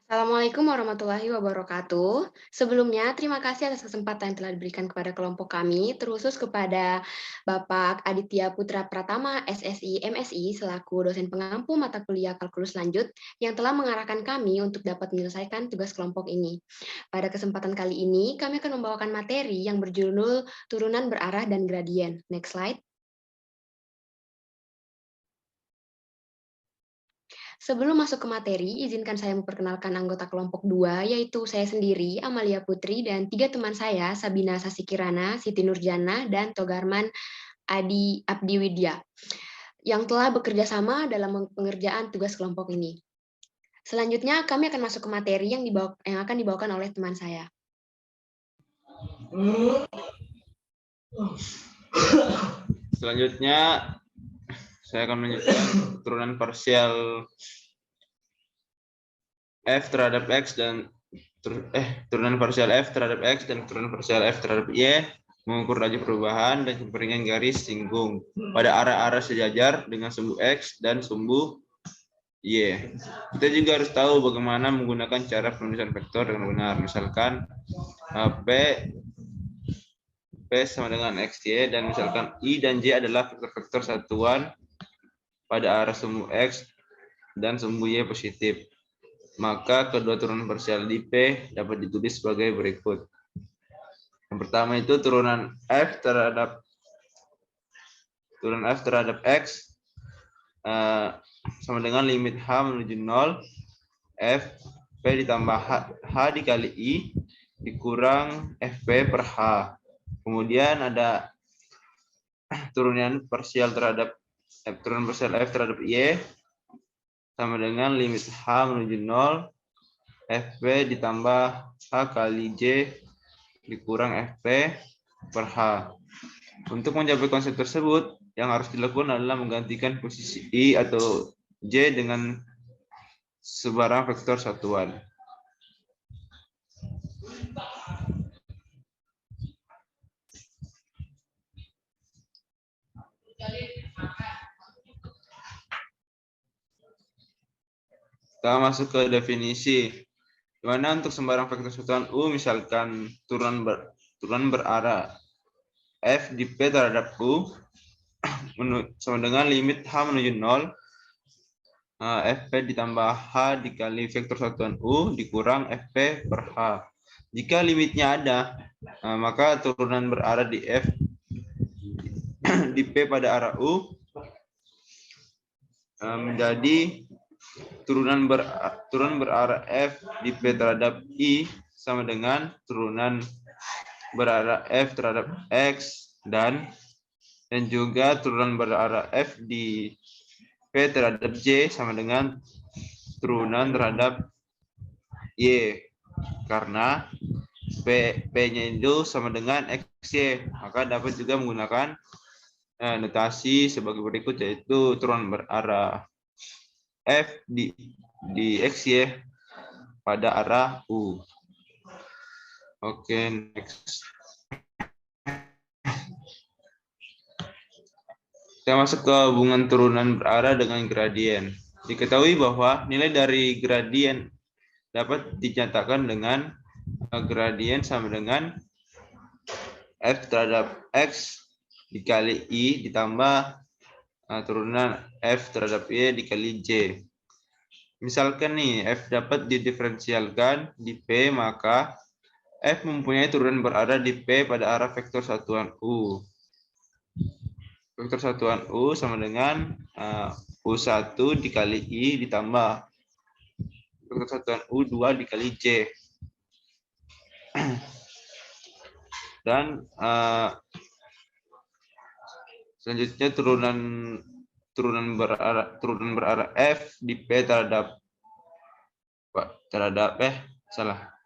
Assalamualaikum warahmatullahi wabarakatuh. Sebelumnya, terima kasih atas kesempatan yang telah diberikan kepada kelompok kami, terkhusus kepada Bapak Aditya Putra Pratama, SSI, MSI, selaku dosen pengampu mata kuliah kalkulus lanjut, yang telah mengarahkan kami untuk dapat menyelesaikan tugas kelompok ini. Pada kesempatan kali ini, kami akan membawakan materi yang berjudul turunan berarah dan gradien. Next slide. Sebelum masuk ke materi, izinkan saya memperkenalkan anggota kelompok 2, yaitu saya sendiri, Amalia Putri, dan 3 teman saya, Sabina Sasikirana, Siti Nurjana, dan Togarman Adi Abdiwidya, yang telah bekerja sama dalam pengerjaan tugas kelompok ini. Selanjutnya, kami akan masuk ke materi yang akan dibawakan oleh teman saya. Selanjutnya, saya akan menyebutkan turunan parsial F terhadap X dan turunan parsial F terhadap X dan turunan parsial F terhadap Y, mengukur laju perubahan dan peringan garis singgung pada arah-arah sejajar dengan sumbu X dan sumbu Y. Kita juga harus tahu bagaimana menggunakan cara penulisan vektor dengan benar. Misalkan P sama dengan XY, dan misalkan I dan J adalah vektor-vektor satuan pada arah sumbu X dan sumbu Y positif. Maka kedua turunan parsial di P dapat ditulis sebagai berikut. Yang pertama itu turunan F terhadap X sama dengan limit H menuju 0, F P ditambah H dikali I dikurang FP per H. Kemudian ada turunan parsial F terhadap Y sama dengan limit H menuju 0, FP ditambah H kali J dikurang FP per H. Untuk mencapai konsep tersebut, yang harus dilakukan adalah menggantikan posisi I atau J dengan sebarang vektor satuan. Kita masuk ke definisi. Dimana untuk sembarang vektor satuan U, misalkan turunan berarah F di P terhadap U sama dengan limit H menuju 0, FP ditambah H dikali vektor satuan U dikurang FP per H. Jika limitnya ada, maka turunan berarah di F di P pada arah U menjadi turunan berarah F di P terhadap I sama dengan turunan berarah F terhadap X dan juga turunan berarah F di P terhadap J sama dengan turunan terhadap Y. Karena P-nya itu sama dengan XY, maka dapat juga menggunakan notasi sebagai berikut, yaitu turunan berarah F di XY pada arah U. Oke, next. Kita masuk ke hubungan turunan berarah dengan gradien. Diketahui bahwa nilai dari gradien dapat dinyatakan dengan gradien sama dengan F terhadap X dikali I ditambah turunan F terhadap Y dikali J. Misalkan nih, F dapat didiferensialkan di P, maka F mempunyai turunan berarah di P pada arah vektor satuan U. Vektor satuan U sama dengan U1 dikali I ditambah vektor satuan U2 dikali J. Dan selanjutnya turunan berarah F di P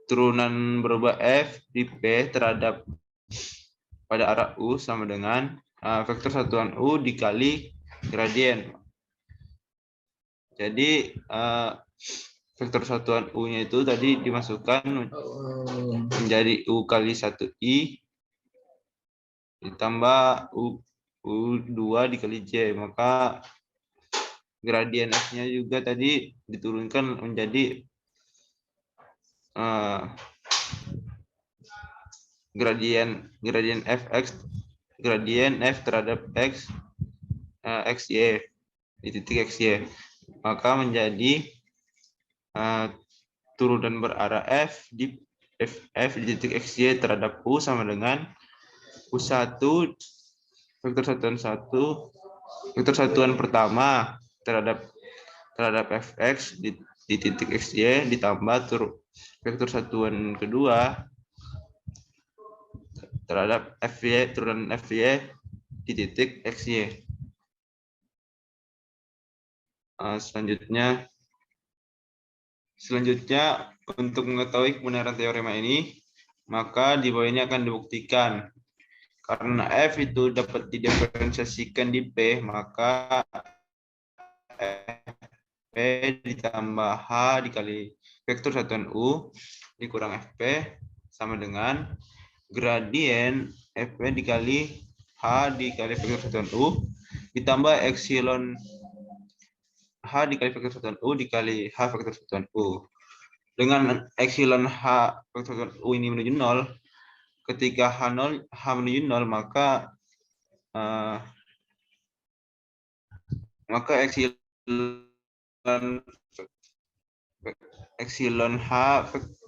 turunan berubah F di P terhadap pada arah U sama dengan vektor satuan U dikali gradien. Jadi vektor satuan U-nya itu tadi dimasukkan menjadi U kali 1I ditambah U2 dikali J, maka gradien F-nya juga tadi diturunkan menjadi gradien fx, gradien f terhadap x xy di titik xy, maka menjadi turunan berarah f di titik xy terhadap u sama dengan u1 vektor satuan pertama terhadap fx di titik xy ditambah vektor satuan kedua terhadap turunan fy di titik xy. Selanjutnya untuk mengetahui kebenaran teorema ini, maka di bawah ini akan dibuktikan. Karena f itu dapat didiferensiasikan di p, maka f ditambah h dikali vektor satuan u dikurang fp sama dengan gradien fp dikali h dikali vektor satuan u ditambah epsilon h dikali vektor satuan u dikali h vektor satuan u. Dengan epsilon h vektor satuan u ini menuju 0, ketika h menuju 0, maka epsilon h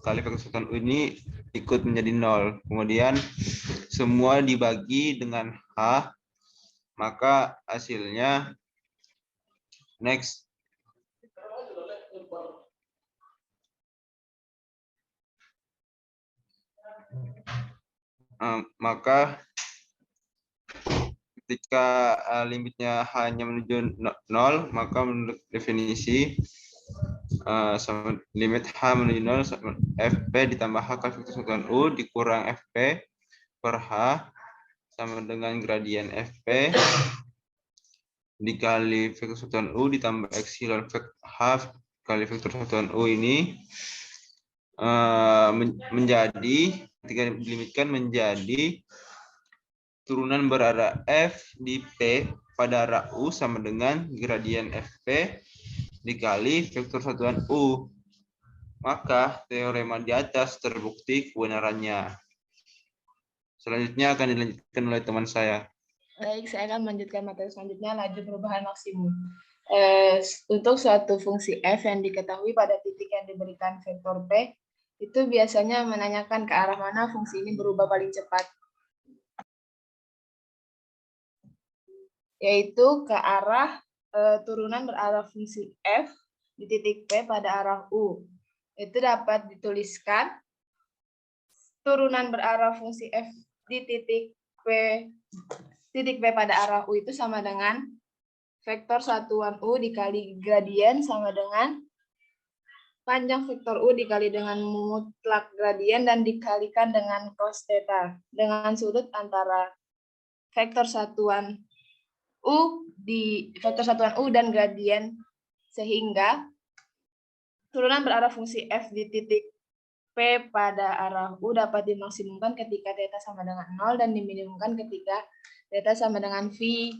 kali vektor satuan u ini ikut menjadi 0. Kemudian semua dibagi dengan h, maka hasilnya next. Maka ketika limitnya hanya menuju 0, maka menurut definisi limit h menuju 0 sama fp ditambah h kali vektor satuan u dikurang fp per h sama dengan gradien fp dikali vektor satuan u ditambah epsilon h kali vektor satuan u ini menjadi, ketika dilimitkan menjadi turunan berarah f di p pada arah u sama dengan gradien fp dikali vektor satuan u. Maka teorema di atas terbukti kebenarannya. Selanjutnya akan dilanjutkan oleh teman saya. Baik, saya akan melanjutkan materi selanjutnya, laju perubahan maksimum. Untuk suatu fungsi f yang diketahui pada titik yang diberikan vektor p, itu biasanya menanyakan ke arah mana fungsi ini berubah paling cepat. Yaitu ke arah turunan berarah fungsi f di titik p pada arah u. Itu dapat dituliskan turunan berarah fungsi f di titik p pada arah u itu sama dengan vektor satuan u dikali gradien sama dengan panjang vektor u dikali dengan mutlak gradien dan dikalikan dengan cos theta dengan sudut antara vektor satuan u dan gradien, sehingga turunan berarah fungsi f di titik p pada arah u dapat dimaksimumkan ketika theta sama dengan 0 dan diminimumkan ketika theta sama dengan v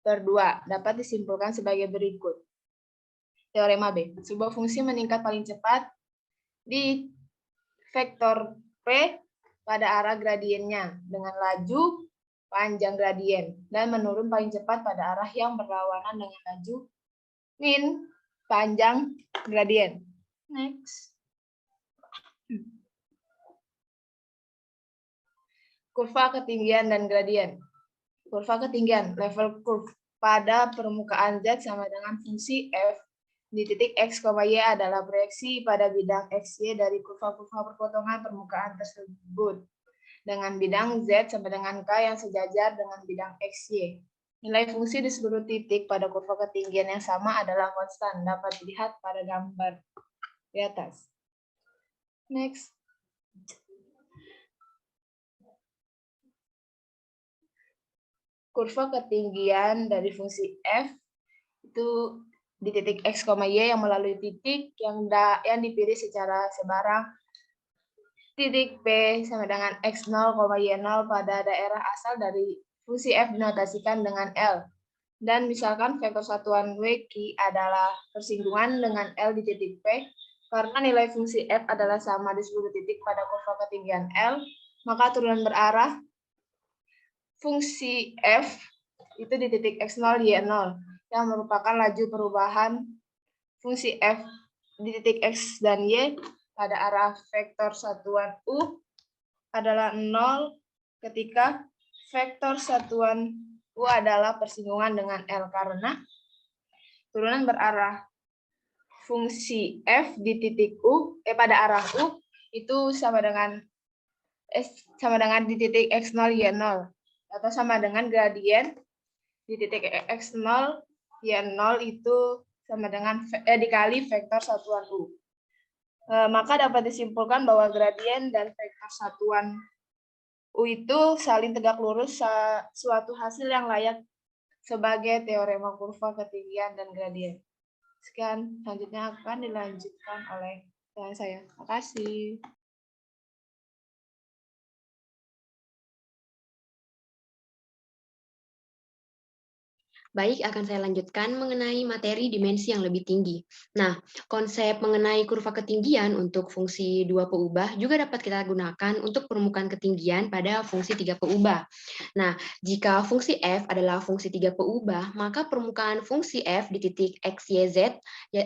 per 2. Dapat disimpulkan sebagai berikut. Teorema B. Sebuah fungsi meningkat paling cepat di vektor p pada arah gradiennya dengan laju panjang gradien dan menurun paling cepat pada arah yang berlawanan dengan laju min panjang gradien. Next. Kurva ketinggian dan gradien. Kurva ketinggian, level curve pada permukaan Z sama dengan fungsi f di titik x, y adalah proyeksi pada bidang xy dari kurva-kurva perpotongan permukaan tersebut dengan bidang Z sama dengan K yang sejajar dengan bidang xy. Nilai fungsi di seluruh titik pada kurva ketinggian yang sama adalah konstan, dapat dilihat pada gambar di atas. Next. Kurva ketinggian dari fungsi f itu di titik x, y yang melalui titik yang dipilih secara sebarang. Titik P sama dengan x0, y0 pada daerah asal dari fungsi f dinotasikan dengan L. Dan misalkan vektor satuan w q adalah persinggungan dengan L di titik P, Karena nilai fungsi f adalah sama di seluruh titik pada kurva ketinggian L, maka turunan berarah fungsi f itu di titik x0, y0, yang merupakan laju perubahan fungsi f di titik x dan y pada arah vektor satuan u adalah 0 ketika vektor satuan u adalah persinggungan dengan L, karena turunan berarah fungsi f di titik u pada arah u itu sama dengan di titik x0, y0, atau sama dengan gradien di titik x0, y0 itu sama dengan dikali vektor satuan u. Maka dapat disimpulkan bahwa gradien dan vektor satuan u itu saling tegak lurus, suatu hasil yang layak sebagai teorema kurva ketinggian dan gradien. Sekian, selanjutnya akan dilanjutkan oleh saya. Terima kasih. Baik, akan saya lanjutkan mengenai materi dimensi yang lebih tinggi. Nah, konsep mengenai kurva ketinggian untuk fungsi 2 peubah juga dapat kita gunakan untuk permukaan ketinggian pada fungsi 3 peubah. Nah, jika fungsi f adalah fungsi 3 peubah, maka permukaan fungsi f di titik x, y, z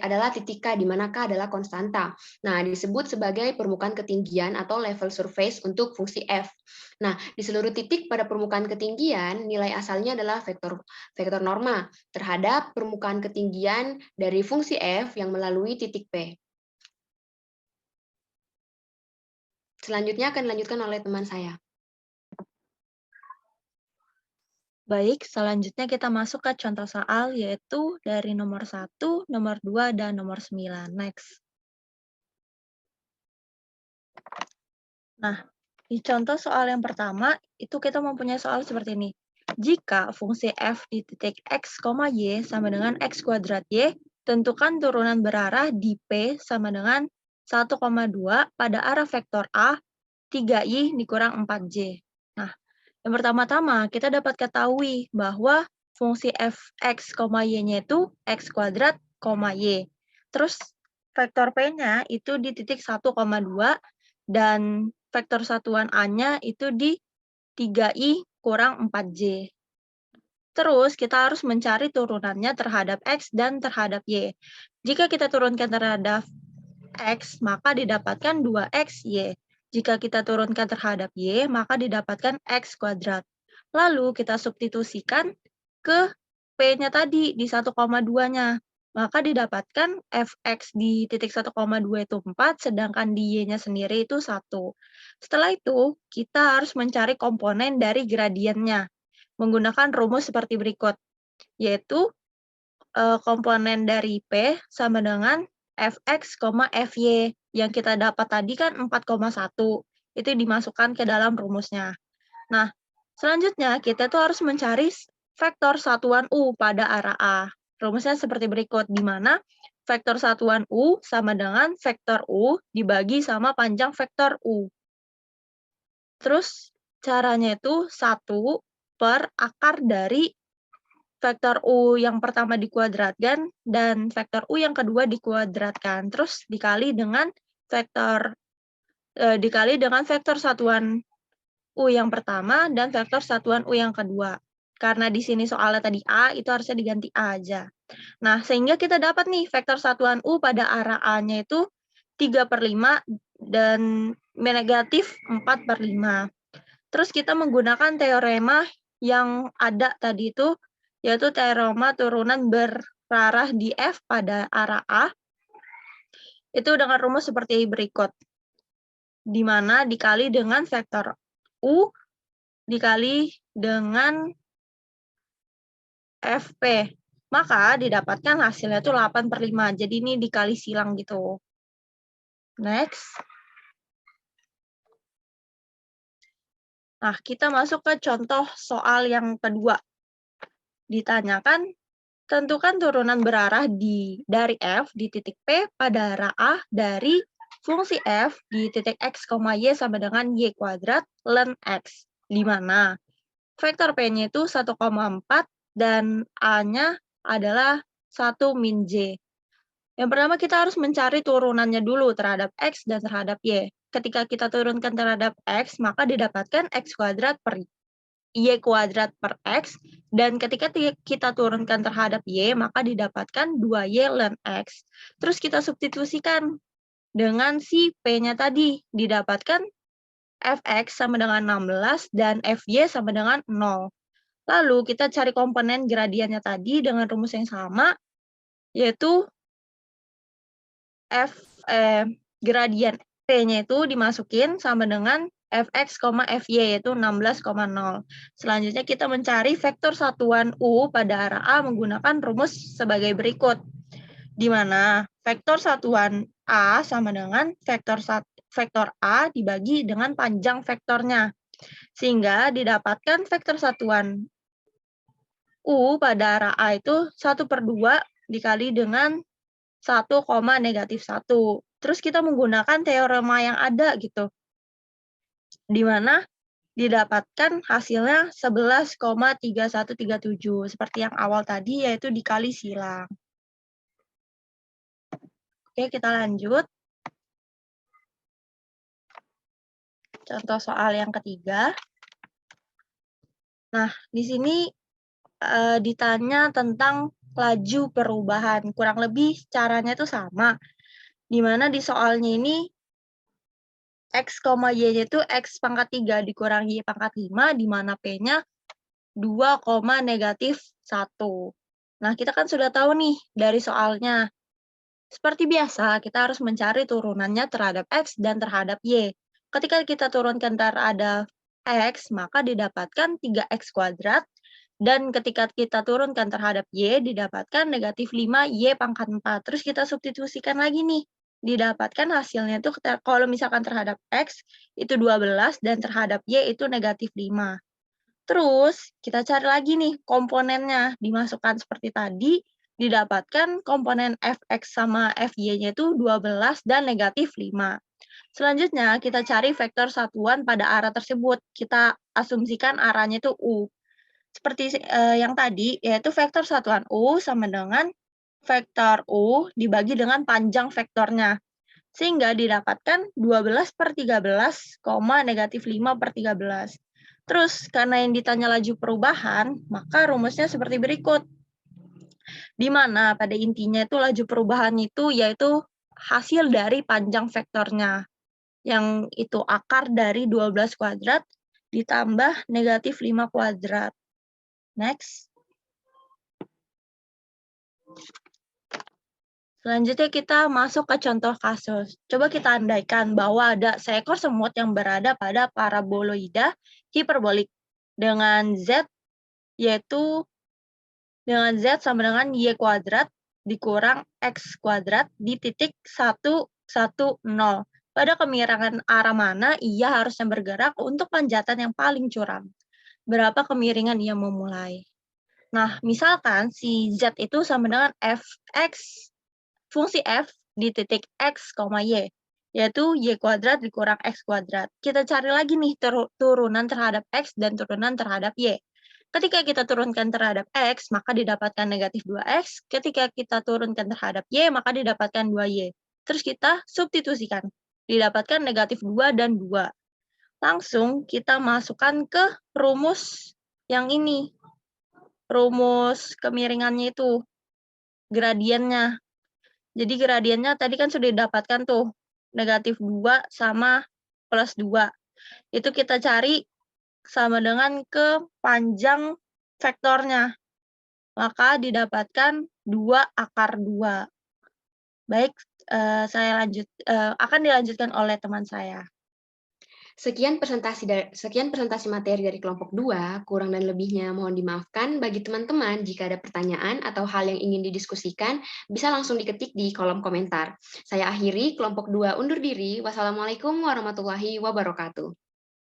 adalah titik k di mana k adalah konstanta. Nah, disebut sebagai permukaan ketinggian atau level surface untuk fungsi f. Nah, di seluruh titik pada permukaan ketinggian, nilai asalnya adalah vektor norma terhadap permukaan ketinggian dari fungsi f yang melalui titik P. Selanjutnya akan dilanjutkan oleh teman saya. Baik, selanjutnya kita masuk ke contoh soal, yaitu dari nomor 1, nomor 2, dan nomor 9. Next. Nah, di contoh soal yang pertama, itu kita mempunyai soal seperti ini. Jika fungsi f di titik x, y sama dengan x kuadrat y, tentukan turunan berarah di P sama dengan 1,2 pada arah vektor A, 3i dikurang 4j. Nah, yang pertama-tama, kita dapat ketahui bahwa fungsi fx, y-nya itu x kuadrat, y. Terus, vektor P-nya itu di titik 1,2, dan vektor satuan A-nya itu di 3i kurang 4j. Terus, kita harus mencari turunannya terhadap x dan terhadap y. Jika kita turunkan terhadap x, maka didapatkan 2x, y. Jika kita turunkan terhadap y, maka didapatkan x kuadrat. Lalu kita substitusikan ke P-nya tadi di 1,2-nya. Maka didapatkan fx di titik 1,2 itu 4, sedangkan di y-nya sendiri itu 1. Setelah itu, kita harus mencari komponen dari gradiennya menggunakan rumus seperti berikut, yaitu komponen dari P sama dengan fx, fy. Yang kita dapat tadi kan 4,1. Itu dimasukkan ke dalam rumusnya. Nah, selanjutnya kita tuh harus mencari vektor satuan U pada arah A. Rumusnya seperti berikut, di mana vektor satuan U sama dengan vektor U dibagi sama panjang vektor U. Terus caranya itu 1 per akar dari vektor U yang pertama dikuadratkan dan vektor U yang kedua dikuadratkan. Terus dikali dengan vektor satuan U yang pertama dan vektor satuan U yang kedua. Karena di sini soalnya tadi A, itu harusnya diganti A aja. Nah, sehingga kita dapat nih vektor satuan U pada arah A-nya itu 3/5 dan negatif 4/5. Terus kita menggunakan teorema yang ada tadi itu, yaitu teorema turunan berarah di F pada arah A. Itu dengan rumus seperti berikut, di mana dikali dengan vektor U dikali dengan FP. Maka didapatkan hasilnya itu 8/5. Jadi ini dikali silang gitu. Next. Nah, kita masuk ke contoh soal yang kedua. Ditanyakan, tentukan turunan berarah dari F di titik P pada arah A dari fungsi F di titik X, Y sama dengan Y kuadrat ln X. Di mana vektor P-nya itu 1,4 dan A-nya adalah 1 min J. Yang pertama kita harus mencari turunannya dulu terhadap X dan terhadap Y. Ketika kita turunkan terhadap X, maka didapatkan X kuadrat per Y kuadrat per X, dan ketika kita turunkan terhadap Y, maka didapatkan 2Y ln X. Terus kita substitusikan dengan si P-nya tadi, didapatkan Fx sama dengan 16 dan Fy sama dengan 0. Lalu kita cari komponen gradiennya tadi dengan rumus yang sama, yaitu gradien P-nya itu dimasukin sama dengan Fx, Fy, yaitu 16,0. Selanjutnya kita mencari vektor satuan U pada arah A menggunakan rumus sebagai berikut. Di mana vektor satuan A sama dengan vektor A dibagi dengan panjang vektornya. Sehingga didapatkan vektor satuan U pada arah A itu 1/2 dikali dengan 1,-1. Terus kita menggunakan teorema yang ada gitu. Di mana didapatkan hasilnya 11,3137 seperti yang awal tadi, yaitu dikali silang. Oke, kita lanjut. Contoh soal yang ketiga. Nah, di sini ditanya tentang laju perubahan. Kurang lebih caranya itu sama. Di mana di soalnya ini X, Y-nya itu X pangkat 3 dikurangi Y pangkat 5, di mana P-nya 2,-1. Nah, kita kan sudah tahu nih dari soalnya. Seperti biasa, kita harus mencari turunannya terhadap X dan terhadap Y. Ketika kita turunkan terhadap X, maka didapatkan 3X kuadrat. Dan ketika kita turunkan terhadap Y, didapatkan -5Y pangkat 4. Terus kita substitusikan lagi nih. Didapatkan hasilnya itu kalau misalkan terhadap X itu 12 dan terhadap Y itu -5. Terus kita cari lagi nih komponennya, dimasukkan seperti tadi, didapatkan komponen Fx sama Fy-nya itu 12 dan -5. Selanjutnya kita cari vektor satuan pada arah tersebut. Kita asumsikan arahnya itu U. Seperti yang tadi, yaitu vektor satuan U sama dengan vektor U dibagi dengan panjang vektornya. Sehingga didapatkan 12/13, -5/13. Terus, karena yang ditanya laju perubahan, maka rumusnya seperti berikut. Di mana pada intinya itu laju perubahan itu yaitu hasil dari panjang vektornya. Yang itu akar dari 12 kuadrat ditambah -5 kuadrat. Next. Selanjutnya kita masuk ke contoh kasus. Coba kita andaikan bahwa ada seekor semut yang berada pada paraboloida hiperbolik dengan Z, yaitu dengan Z sama dengan Y kuadrat dikurang X kuadrat di titik 1, 1, 0. Pada kemiringan arah mana ia harusnya bergerak untuk panjatan yang paling curam? Berapa kemiringan ia memulai? Nah, misalkan si Z itu sama dengan Fx, fungsi F di titik X, Y, yaitu Y kuadrat dikurang X kuadrat. Kita cari lagi nih turunan terhadap X dan turunan terhadap Y. Ketika kita turunkan terhadap X, maka didapatkan -2X. Ketika kita turunkan terhadap Y, maka didapatkan 2Y. Terus kita substitusikan. Didapatkan -2 dan 2. Langsung kita masukkan ke rumus yang ini. Rumus kemiringannya itu, gradiennya. Jadi gradiennya tadi kan sudah didapatkan tuh, -2 sama +2. Itu kita cari sama dengan ke panjang vektornya. Maka didapatkan 2 akar 2. Baik, saya akan dilanjutkan oleh teman saya. Sekian presentasi materi dari kelompok 2, kurang dan lebihnya mohon dimaafkan. Bagi teman-teman, jika ada pertanyaan atau hal yang ingin didiskusikan, bisa langsung diketik di kolom komentar. Saya akhiri kelompok 2 undur diri. Wassalamualaikum warahmatullahi wabarakatuh.